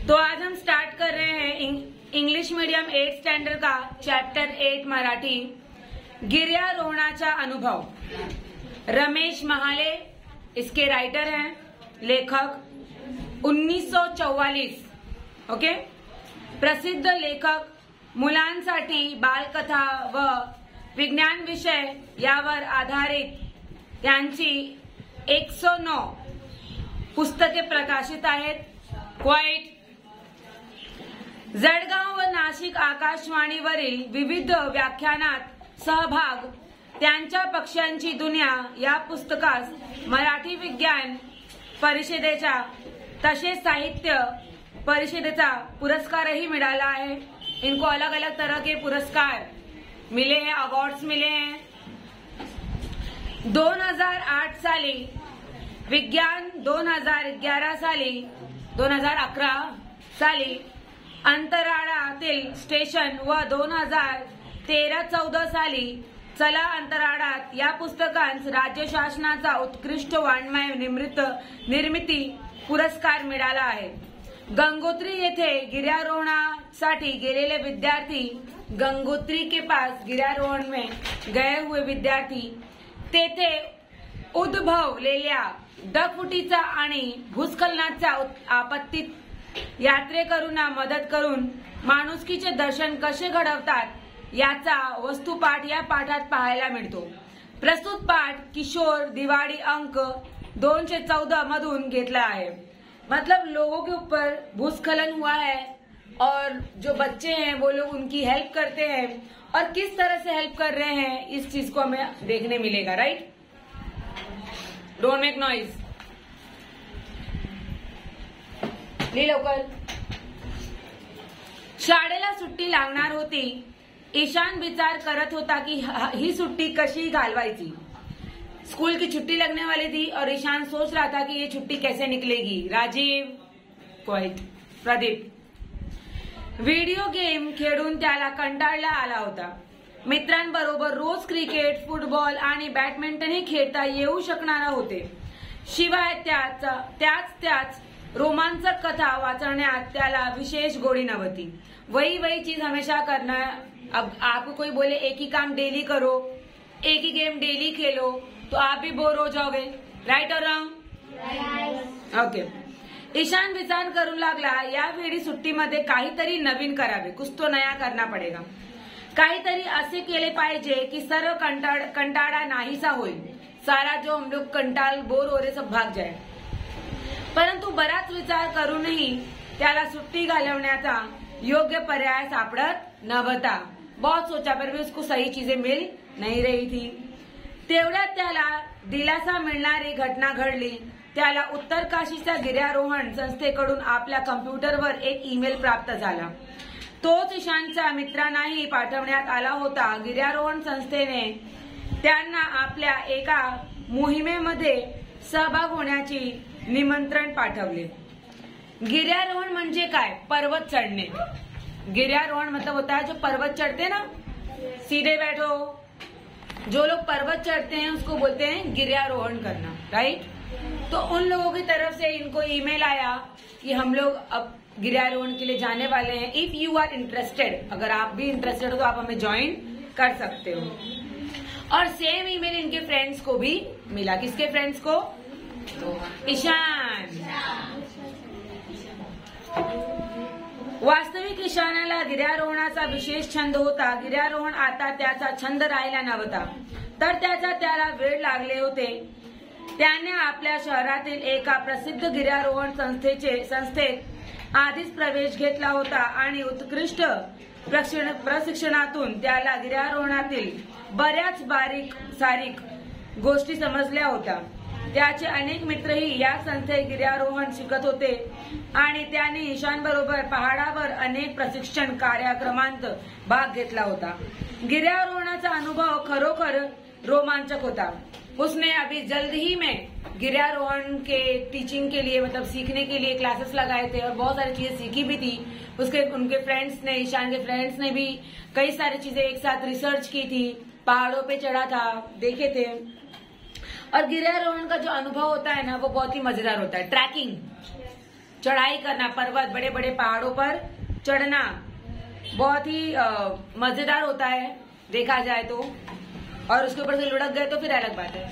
तो आज हम स्टार्ट कर रहे हैं इंग्लिश मीडियम 8 स्टैंडर्ड का चैप्टर 8 मराठी गिर्यारोहणाचा अनुभव। रमेश महाले इसके राइटर हैं, लेखक 1944। ओके, प्रसिद्ध लेखक, मुलांसाठी बालकथा व विज्ञान विषय यावर आधारित यांची 109 पुस्तके प्रकाशित आहेत। क्वाइट जळगाव व नाशिक आकाशवाणीवरील विविध व्याख्यानात सहभाग, त्यांच्या पक्ष्यांची दुनिया या पुस्तकास मराठी विज्ञान परिषदेचा तसेच साहित्य परिषदेचा पुरस्कारही मिळाला है। इनको अलग अलग तरह के पुरस्कार मिले हैं, अवार्ड्स मिले हैं। 2008 साली विज्ञान, 2011 साली, 2011 साली अंतराळातील स्टेशन व 2013-14 साली चला अंतराळात या पुस्तकांस राज्य शासनाचा उत्कृष्ट वाङ्मय निर्मिती पुरस्कार मिळाला आहे। गंगोत्री येथे गिर्यारोहणासाठी गेलेले विद्यार्थी, गंगोत्री के पास गिर्यारोहण में गए हुए विद्यार्थी तेथे उद्भवलेल्या ढगफुटीचा आणि भूस्खलनाच्या आपत्तीत यात्रेकरूंना मदत करून माणुसकीचे दर्शन कसे घडवतात याचा वस्तुपाठ या पाठात पाहायला मिळतो। प्रस्तुत पाठ किशोर दिवाळी अंक 214 मधून घेतला है। मतलब लोगों के ऊपर भूस्खलन हुआ है और जो बच्चे हैं वो लोग उनकी हेल्प करते हैं और किस तरह से हेल्प कर रहे हैं इस चीज को हमें देखने मिलेगा। Right, don't make noise. लवकर। शाळेला सुट्टी लागणार होती। ईशान विचार करत होता कि ही सुट्टी कशी घालवायची। स्कूल की छुट्टी लगने वाली थी और ईशान सोच रहा था कि ये छुट्टी कैसे निकलेगी। Rajiv, quite, Pradeep video game खेळून त्याला कंटाळा आला होता। मित्रांबरोबर रोज क्रिकेट, फुटबॉल आणि बॅडमिंटनही खेळता येऊ शकणार होते। शिवाय त्याच रोमांचक कथा वाचण्यात त्याला विशेष गोडी नव्हती। वही चीज हमेशा करना। अब आपको कोई बोले एक ही काम डेली करो, एक ही गेम डेली खेलो, तो आप भी बोर हो जाओगे। राइट और रॉन्ग? ओके। ईशान विचार करू लागला, यावेळी सुट्टीमध्ये काहीतरी नवीन करावे, कुछ तो नया करना पड़ेगा। काहीतरी असे केले पाहिजे की सर्व कंटाळा नाहीसा होईल। सारा जो हम लोग कंटाळ बोर हो रहे सब भाग जाए। परंतु बराच विचार करूनही त्याला सुट्टी घालवण्याचा योग्य पर्याय सापडत नव्हता। बहुत सोचा पर भी उसको सही चीजें मिल नहीं रही थी। तेवढ्यात त्याला दिलासा मिळणारी घटना घडली। त्याला उत्तर काशीच्या गिर्यारोहण संस्थेकडून आपल्या कम्प्युटरवर एक ईमेल प्राप्त झाला। तोच ईशानच्या मित्रांनाही पाठवण्यात आला होता। गिर्यारोहण संस्थेने त्यांना आपल्या एका मोहिमेमध्ये सहभाग होण्याची निमंत्रण पाठवले। गिर्यारोहण म्हणजे काय? पर्वत चढ़ने। गिर्यारोहण मतलब होता है जो पर्वत चढ़ते ना, सीधे बैठो। जो लोग पर्वत चढ़ते हैं उसको बोलते हैं गिर्यारोहण करना। राइट, तो उन लोगों की तरफ से इनको ईमेल आया कि हम लोग अब गिर्यारोहण के लिए जाने वाले हैं। इफ यू आर इंटरेस्टेड, अगर आप भी इंटरेस्टेड हो तो आप हमें ज्वाइन कर सकते हो। और सेम ईमेल इनके फ्रेंड्स को भी मिला। किसके फ्रेंड्स को? तो ईशान। वास्तविक ईशानाला गिर्यारोहणाचा विशेष छंद होता। गिर्यारोहण आता त्याचा छंद राहिला नव्हता, तर त्याला वेळ लागले होते। त्याने आपल्या शहरातील एका प्रसिद्ध गिर्यारोहण संस्थेत आधीच प्रवेश घेतला होता आणि उत्कृष्ट प्रशिक्षणातून त्याला गिर्यारोहणातील बऱ्याच बारीक गोष्टी समजल्या होत्या। त्याचे अनेक मित्रही या संस्थेत गिर्यारोहण शिकत होते आणि त्यांनी ईशान बरोबर पहाडावर अनेक प्रशिक्षण कार्यक्रमांत भाग घेतला होता। गिर्यारोहणाचा अनुभव खरोखर रोमांचक होता। उसने अभी जल्द ही में गिर्यारोहण के टीचिंग के लिए, मतलब सीखने के लिए क्लासेस लगाए थे और बहुत सारी चीजें सीखी भी थी। उनके फ्रेंड्स ने, ईशान के फ्रेंड्स ने भी कई सारी चीजें एक साथ रिसर्च की थी, पहाड़ों पे चढ़ा था, देखे थे। और गिर्यारोहण का जो अनुभव होता है ना वो बहुत ही मजेदार होता है। ट्रैकिंग चढ़ाई करना, पर्वत, बड़े बड़े पहाड़ों पर चढ़ना बहुत ही मजेदार होता है देखा जाए तो, और उसके ऊपर से लुढ़क गए तो फिर अलग बात है।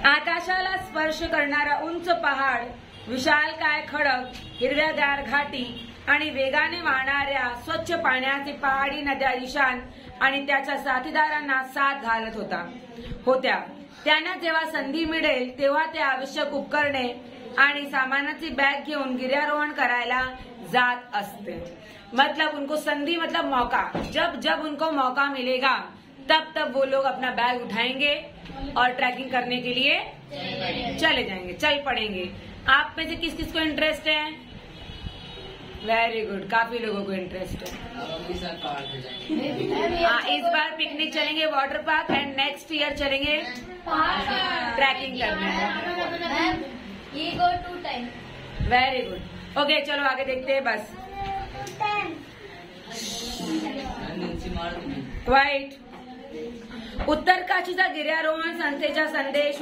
आकाशाला स्पर्श करणारा उंच पहाड, विशालकाय खडक, हिरव्यागार घाटी आणि वेगाने वाहणाऱ्या स्वच्छ पाण्याचे पहाडी नद्या ईशान आणि त्याच्या साथीदारांना साथ घालत होत्या। त्यांना जेव्हा संधी मिळेल तेव्हा ते आवश्यक उपकरणे आणि सामानाची बॅग घेऊन गिर्यारोहण करायला जात असते। मतलब उनको संधि मतलब मौका, जब जब उनको मौका मिलेगा तब तब वो लोग अपना बैग उठाएंगे और ट्रैकिंग करने के लिए चले जाएंगे, चल पड़ेंगे। आप में से किस किस को इंटरेस्ट है? वेरी गुड, काफी लोगों को इंटरेस्ट है। इस बार पिकनिक चलेंगे water park end next year चलेंगे ट्रैकिंग करने। वेरी गुड, ओके चलो आगे देखते हैं। बस वाईट। उत्तर काशीचा गिर्यारोहण संस्थेचा संदेश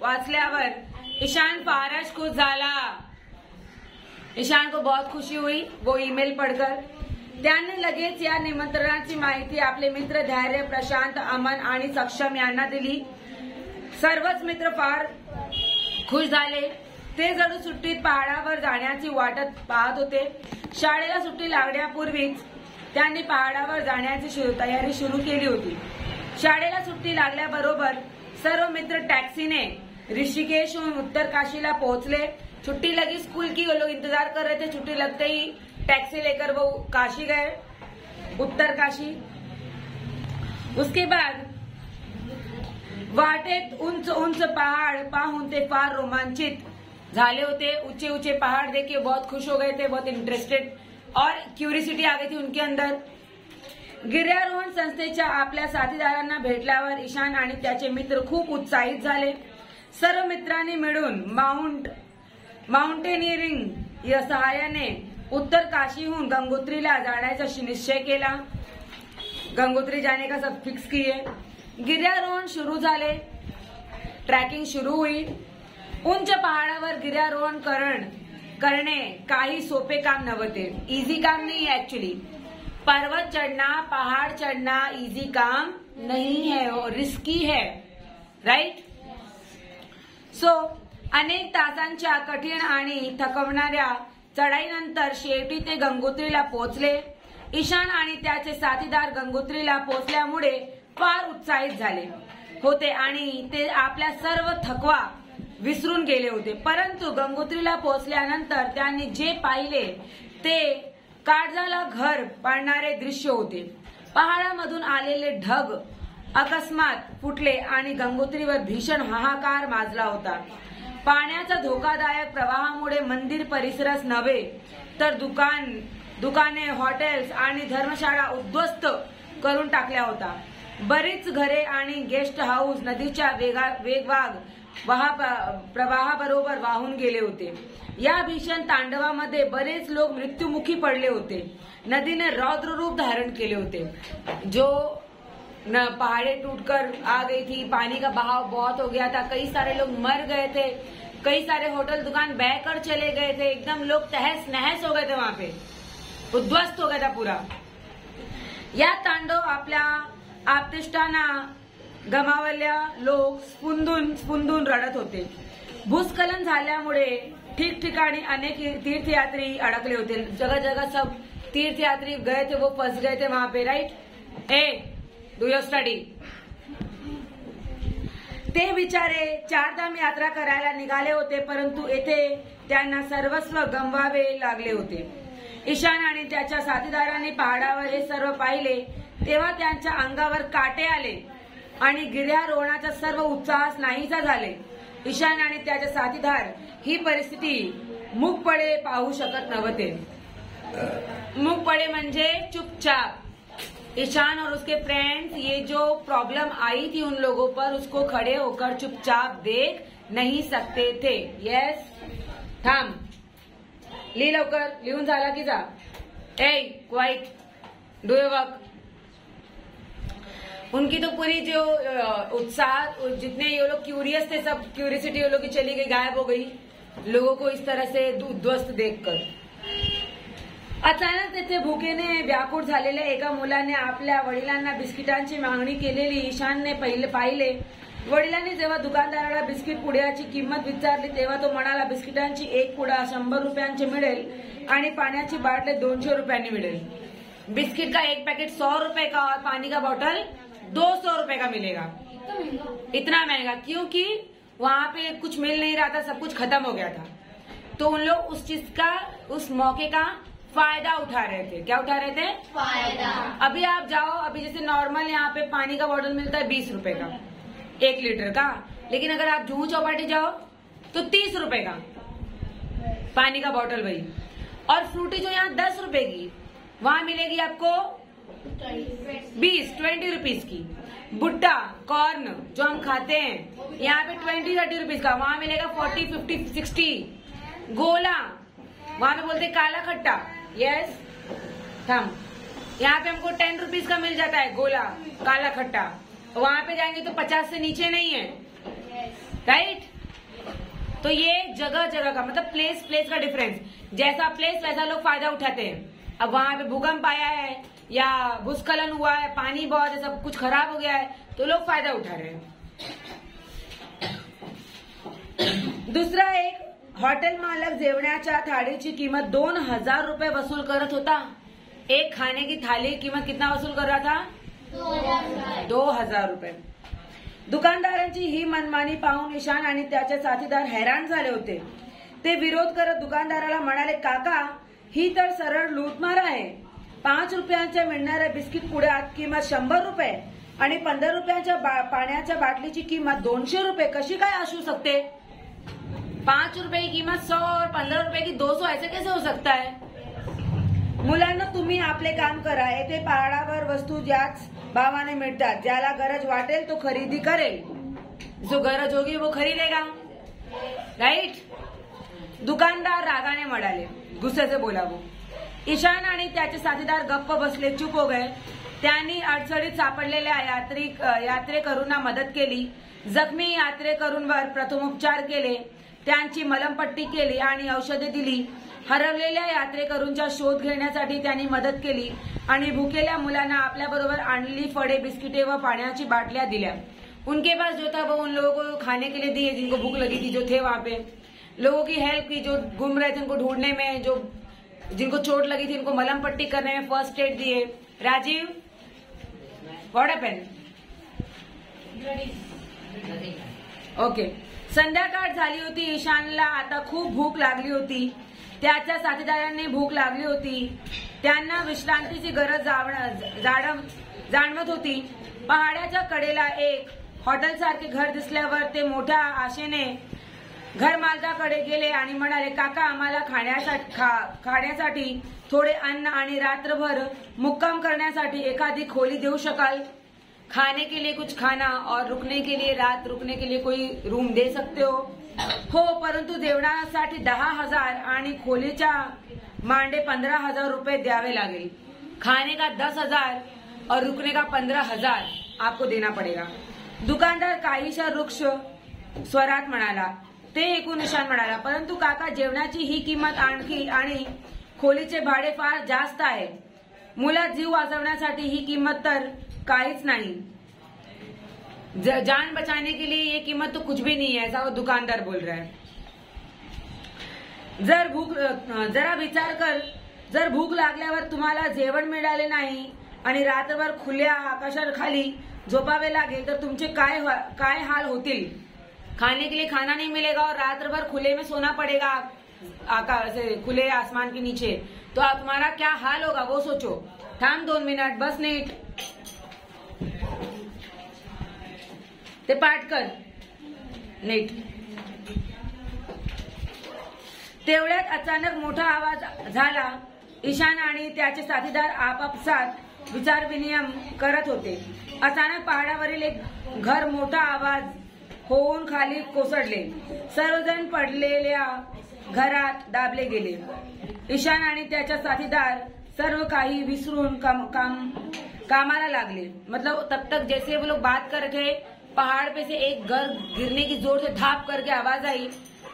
वाचल्यावर ईशान फारच खुश झाला। ईशान को बहुत खुशी हुई वो ईमेल पढ़कर। त्याने लगेच या निमंत्रणाची माहिती आपले मित्र धैर्य, प्रशांत, अमन आणि सक्षम यांना दिली। सर्वच मित्र फार खुश झाले। ते जणू सुट्टीत पहाडावर जाण्याची वाटत पाहत होते। शाळेला सुट्टी लागण्यापूर्वीच त्यांनी पहाडावर जाण्याची तयारी सुरू केली होती। शाळेला सुट्टी लागल्याबरोबर सर्व मित्र टॅक्सीने ऋषिकेशहून उत्तर काशीला पहुंचले। छुट्टी लगी स्कूल की, वो लोग इंतजार कर रहे थे। छुट्टी लगते ही टैक्सी लेकर वो काशी गए, उत्तर काशी। उसके बाद वाटेत उंच उंच पहाड़ पाहून ते फार रोमांचित झाले होते। ऊंचे ऊंचे पहाड़ देख के बहुत खुश हो गए थे, बहुत इंटरेस्टेड और क्यूरियोसिटी आ गई थी उनके अंदर। गिर्यारोहण संस्थेच्या आपल्या साथीदारांना भेटल्यावर ईशान आणि त्याचे मित्र खूप उत्साहित झाले। सर्व मित्रांनी मिळून माउंटेनियरिंग या सहाय्याने उत्तर काशीहून गंगोत्रीला जाण्याचा निश्चय केला। गंगोत्री जाने का सब फिक्स किए। गिर्यारोहण सुरू झाले, ट्रॅकिंग सुरू हुई। उंच पहाडावर गिर्यारोहण करणे काही सोपे काम नव्हते, इजी काम नहीं है एक्चुअली। पर्वत चढ़ना, पहाड़ चढ़ना इजी काम नहीं है और रिस्की है, राइट। सो अनेक तासांच्या कठीण आणि थकवणाऱ्या चढाईनंतर शेवटी ते गंगोत्रीला पोहोचले। ईशान आणि त्याचे साथीदार गंगोत्रीला पोहोचल्यामुळे फार उत्साहित झाले होते आणि ते आपल्या सर्व थकवा विसरून गेले होते। परंतु गंगोत्रीला पोहोचल्यानंतर त्यांनी जे पाहिले ते काळजाला घर पाडणारे दृश्य होते। पहाडामधून आलेले ढग अकस्मात फुटले आणि गंगोत्रीवर भीषण हाहाकार माजला होता। पाण्याचा धोकादायक प्रवाहामुळे मंदिर परिसरच नव्हे तर दुकाने, हॉटेल्स आणि धर्मशाळा उद्ध्वस्त करून टाकल्या होता। बरीच घरे आणि गेस्ट हाऊस नदीच्या वेगवान प्रवाहाबरोबर वाहून गेले होते। या भीषण तांडवामध्ये बरेच लोक मृत्युमुखी पडले होते। नदीने रौद्र रूप धारण केले होते। जो पहाड़ें टूटकर आ गई थी, पानी का बहाव बहुत हो गया था, कई सारे लोग मर गए थे, कई सारे होटल दुकान बहकर चले गए थे, एकदम लोग तहस नहस हो गए थे, वहां पे उद्ध्वस्त हो गया था पूरा। या तांडव आपल्या आपतिष्टांना गमावलेल्या लोक स्फुंदून रडत होते। भूस्खलन झाल्यामुळे ठिकठिकाणी अनेक तीर्थयात्री अडकले होते। जगह जगह सब तीर्थयात्री गए थे, वो फंस गए थे वहां पे, राइट। Do your study. ते बिचारे चारधाम यात्रा करायला निघाले होते, परंतु येथे त्यांना सर्वस्व गमवावे लागले होते। ईशान आणि त्याच्या साथीदारांनी पहाडावर हे सर्व पाहिले तेव्हा त्यांच्या अंगावर काटे आले आणि गिर्यारोहणाचा सर्व उत्साह नाहीसा झाले। ईशान आणि त्याचे साथीदार ही परिस्थिती मूकपणे पाहू शकत नव्हते। मूकपणे म्हणजे चुपचाप। ईशान और उसके फ्रेंड्स ये जो प्रॉब्लम आई थी उन लोगों पर, उसको खड़े होकर चुपचाप देख नहीं सकते थे। यस, थांब, लिह लवकर, लिहून झाला की जा। ए क्वाइट, डू योर वर्क। उनकी तो पूरी जो उत्साह, जितने ये लोग क्यूरियस थे, सब क्यूरियोसिटी ये लोग की चली गई, गायब हो गई लोगों को इस तरह से उद्ध्वस्त देखकर. अचानक तेथे भुकेने व्याकुळ झालेल्या एका मुलाने आपल्या वडिलांना बिस्किटांची मागणी केलेली ईशानने पाहिले. वडिलांनी जेव्हा दुकानदाराला बिस्किट पुड्याची किंमत विचारली तेव्हा तो म्हणाला, बिस्किटांची एक पुडा 100 रुपयांची मिळेल आणि पाण्याची बाटली 200 रुपयांनी मिळेल. बिस्किट का एक पैकेट 100 रुपए का और पानी का बोतल 200 रुपए का मिलेगा. इतना महंगा, क्योंकि वहां पे कुछ मिल नहीं रहा था, सब कुछ खत्म हो गया था. तो उन लोग उस चीज का, उस मौके का फायदा उठा रहे थे. क्या उठा रहे थे? फायदा. अभी आप जाओ, अभी जैसे नॉर्मल यहाँ पे पानी का बोतल मिलता है 20 रुपए का, 1 लीटर का, लेकिन अगर आप जूहू चौपाटी जाओ तो 30 रुपए का पानी का बोतल वही. और फ्रूटी जो यहाँ 10 रुपए की, वहां मिलेगी आपको 20 रुपीज की. भुट्टा, कॉर्न जो हम खाते हैं यहाँ पे 20-30 रुपीज का, वहां मिलेगा 40, 50, 60. गोला, वहां पे बोलते काला खट्टा, यस थम, यहाँ पे हमको 10 रुपीज का मिल जाता है गोला, काला खट्टा. वहां पे जाएंगे तो 50 से नीचे नहीं है, राइट. तो ये जगह जगह का, मतलब प्लेस प्लेस का डिफरेंस. जैसा प्लेस वैसा लोग फायदा उठाते हैं. अब वहां पे भूकंप आया है या भूस्खलन हुआ है, पानी बहुत है, सब कुछ खराब हो गया है, तो लोग फायदा उठा रहे हैं. दुसरा एक, हॉटेल मालक जेवणाच्या थाळीची किंमत 2000 रुपये वसूल करत होता. एक खाने की थाली की कीमत कितना वसूल कर रहा था? 2000 रुपये. दुकानदारांची ही मनमानी पाहून ईशान आणि त्याचे साथीदार हैराण झाले होते. ते विरोध करत दुकानदाराला म्हणाले, काका ही तर सरळ लूटमार आहे. 5 रुपयांच्या मिळणाऱ्या बिस्किट पुड्यात किंमत 100 रुपये आणि 15 रुपयांच्या पाण्याच्या बाटलीची किंमत 200 रुपये कशी काय असू शकते? 5 रुपये की कीमत 100 और 15 रुपये की 200, ऐसे कैसे हो सकता है? मुलांना, तुम्ही आपले काम करा. येथे पहाडावर वस्तू ज्याच भावाने मिळतात, ज्याला गरज वाटेल तो खरेदी करेल. जो गरज होगी वो खरीदेगा, राइट. दुकानदार रागाने म्हणाले, गुस्से से बोला वो. ईशान आणि त्याचे साथीदार गप्प बसले, चुप हो गए. त्यांनी अडचणीत सापडलेल्या यात्रेकरूंना मदत केली. जखमी यात्रेकरूंवर प्रथमोपचार केले, त्यांची मलमपट्टी केली आणि औषधे दिली. हरवलेल्या यात्रेकरूंचा शोध घेण्यासाठी त्यांनी मदत केली आणि भुकेल्या मुलांना आपल्याबरोबर आणलेली फळे, बिस्किटे व पाण्याची बाटल्या दिल्या. उनके पास जो था वो उन लोगों को खाने के लिए दिए जिनको भूख लगी थी, जो थे वहां पे. लोगों की हेल्प की, जो घूम रहे थे उनको ढूंढने में, जो जिनको चोट लगी थी उनको मलम पट्टी करने में फर्स्ट एड दिए. Rajiv, what happened? ओके. संध्याकाळ झाली होती. ईशानला आता खूप भूक लागली होती. त्याच्या साथीदारांनी भूक लागली होती. त्यांना विश्रांतीची गरज जाणवत होती. पहाडाच्या कडेला एक हॉटेलसारखे घर दिसल्यावर ते मोठ्या आशेने घर मालकाकडे गेले आणि म्हणाले, काका आम्हाला खाण्यासाठी थोडे अन्न आणि रात्रभर मुक्काम करण्यासाठी एखादी खोली देऊ शकाल? खाने के लिए कुछ खाना और रुकने के लिए, रात रुकने के लिए कोई रूम दे सकते हो? हो, परंतु जेवणासाठी 10,000 आणि खोलीच्या मांडे 15,000 रुपये द्यावे लागेल. खाने का 10,000 और रुकने का 15,000 आपको देना पडेगा. दुकानदार काहीशा रुक्ष स्वरात म्हणाला. ते ऐकून ईशान म्हणाला, परंतु काका जेवणाची ही किंमत आणखी आणि खोलीचे भाडे फार जास्त आहे. मुलात जीव वाचवण्यासाठी ही किंमत तर काहीच नाही. जान बचाने के लिए ये कीमत तो कुछ भी नहीं है, ऐसा वो दुकानदार बोल रहा है. जरा विचार कर, जर भूक लागल्यावर तुम्हाला जेवण मिळाले नाही आणि रात्रभर खुल्या आकाशाखाली झोपावे लागेल तर तुमचे काय हाल होतील. खाने के लिए खाना नहीं मिलेगा और रात्रभर खुले में सोना पड़ेगा, आकाश से खुले आसमान के नीचे, तो तुम्हारा क्या हाल होगा वो सोचो. थांब 2 मिनिट, बस नीट, ते पाठ कर नीट. तेवढ्यात अचानक मोठा आवाज झाला. ईशान आणि त्याचे साथीदार आपापसात विचारविनिमय करत होते. अचानक पहाडावरील एक घर मोठा आवाज होऊन खाली कोसळले. सर्वजण पडलेल्या घरात दाबले गेले. ईशान आणि त्याच्या साथीदार सर्व काही विसरून कामाला लागले। मतलब तब तक जैसे वो लोग बात कर रहे, पहाड़ पे से एक घर गिरने की जोर से धाप करके आवाज आई,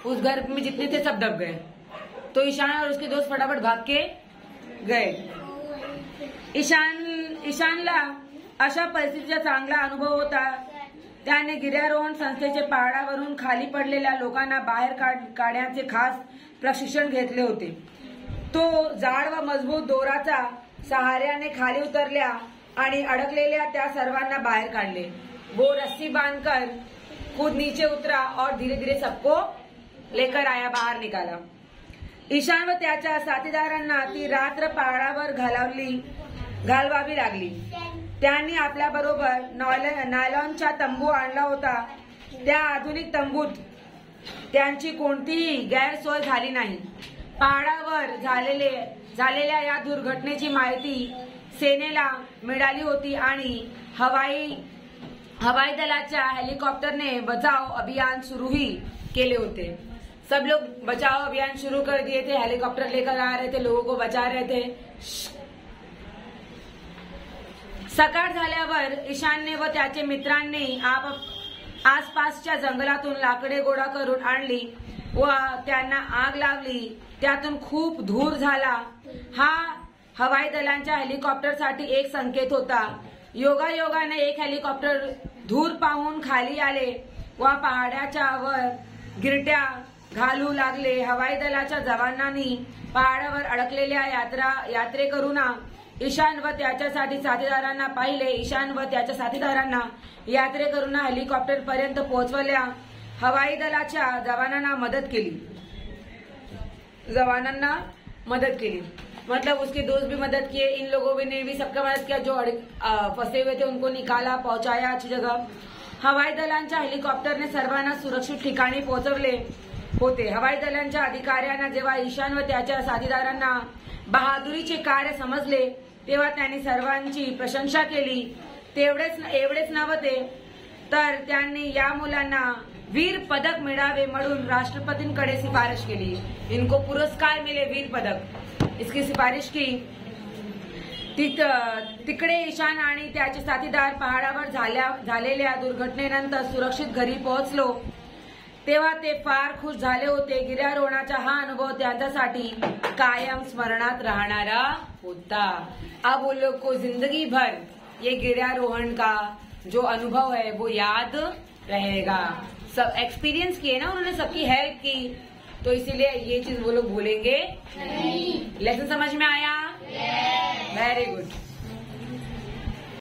उस घर में जितने थे सब दब गए। तो ईशान और उसके दोस्त फटाफट भाग के गए। ईशानला अशा परिस्थितीचा चांगला अनुभव होता। त्याने गिर्यारोहण संस्थेचे पहाडावरून खाली पडलेल्या लोकांना बाहेर काढण्याचे खास प्रशिक्षण घेतले होते। तो जाड व मजबूत दोराचा सहाऱ्याने खाली उतरल्या आणि अडकलेल्या त्या सर्वांना बाहेर काढले। वो रस्सी बांधकर खुद नीचे उतरा और धीरे धीरे सबको लेकर आया, बाहर निकाला। ईशान व त्याच्या साथीदारांना ती रात्र पहाडावर घालवावी लागली। त्यांनी आपल्या बरोबर नायलॉनचा तंबू आणला होता। त्या आधुनिक तंबूत त्यांची कोणतीही गैरसोय झाली नाही। पहाडावर झालेल्या या दुर्घटनेची माहिती सेनेला मिळाली होती आणि हवाई दलाच्या हेलिकॉप्टरने बचाव अभियान सुरूही केले होते। सब लोग बचाव अभियान शुरू कर दिए थे, हेलीकॉप्टर लेकर आ रहे थे, लोगों को बचा रहे थे। सकाळ झाल्यावर ईशानने व त्याचे मित्रांनी आसपासच्या जंगलातून लाकडे गोळा करून आणली व त्यांना आग लावली। त्यातून खूप धूर झाला। हा हवाई दलांच्या हेलिकॉप्टरसाठी एक संकेत होता। योगायोगाने एक हेलिकॉप्टर धूर पाहून खाली आले व पहाडाच्या वर गिरट्या घालू लागले। हवाई दलाच्या जवानांनी पहाडावर अडकलेल्या यात्रेकरूंना ईशान व त्याच्या साथीदारांना पाहिले। ईशान व त्याच्या साथीदारांना यात्रेकरूंना हेलिकॉप्टर पर्यंत पोहोचवल्या। हवाई दलाच्या जवानांना मदत केली। मतलब उसके दोस्त भी मदद किए, इन लोगों ने भी सबका मदद किया। जो फंसे हुए थे उनको निकाला, पहुंचाया अच्छी जगह। हवाई दलांच्या हेलिकॉप्टरने सर्वांना सुरक्षित ठिकाणी पोहोचवले होते। हवाई दलांच्या अधिकाऱ्यांना जेव्हा ईशान व त्याच्या साथीदारांना बहादुरीचे कार्य समजले तेव्हा त्यांनी सर्वांची प्रशंसा केली। एवढेच नव्हते तर त्यांनी या मुलांना वीर पदक मिळावे म्हणून राष्ट्रपतींकडे शिफारस केली। इनको पुरस्कार मिले, वीर पदक, इसकी सिफारिश की। तिकडे ईशान आणि त्याचे साथीदार पहाडावर झालेल्या दुर्घटनेनंतर सुरक्षित घरी पोहोचलो तेव्हा ते फार खुश झाले होते। गिर्यारोहणाचा हा अनुभव त्यांच्यासाठी कायम स्मरणात राहणारा होता। अब उन लोग को जिंदगी भर ये गिर्यारोहण का जो अनुभव है वो याद रहेगा। सब एक्सपीरियंस किए ना उन्होंने, सबकी हेल्प की, तो इसीलिए ये चीज वो लोग भूलेंगे नहीं। लेसन समझ में आया? Very good.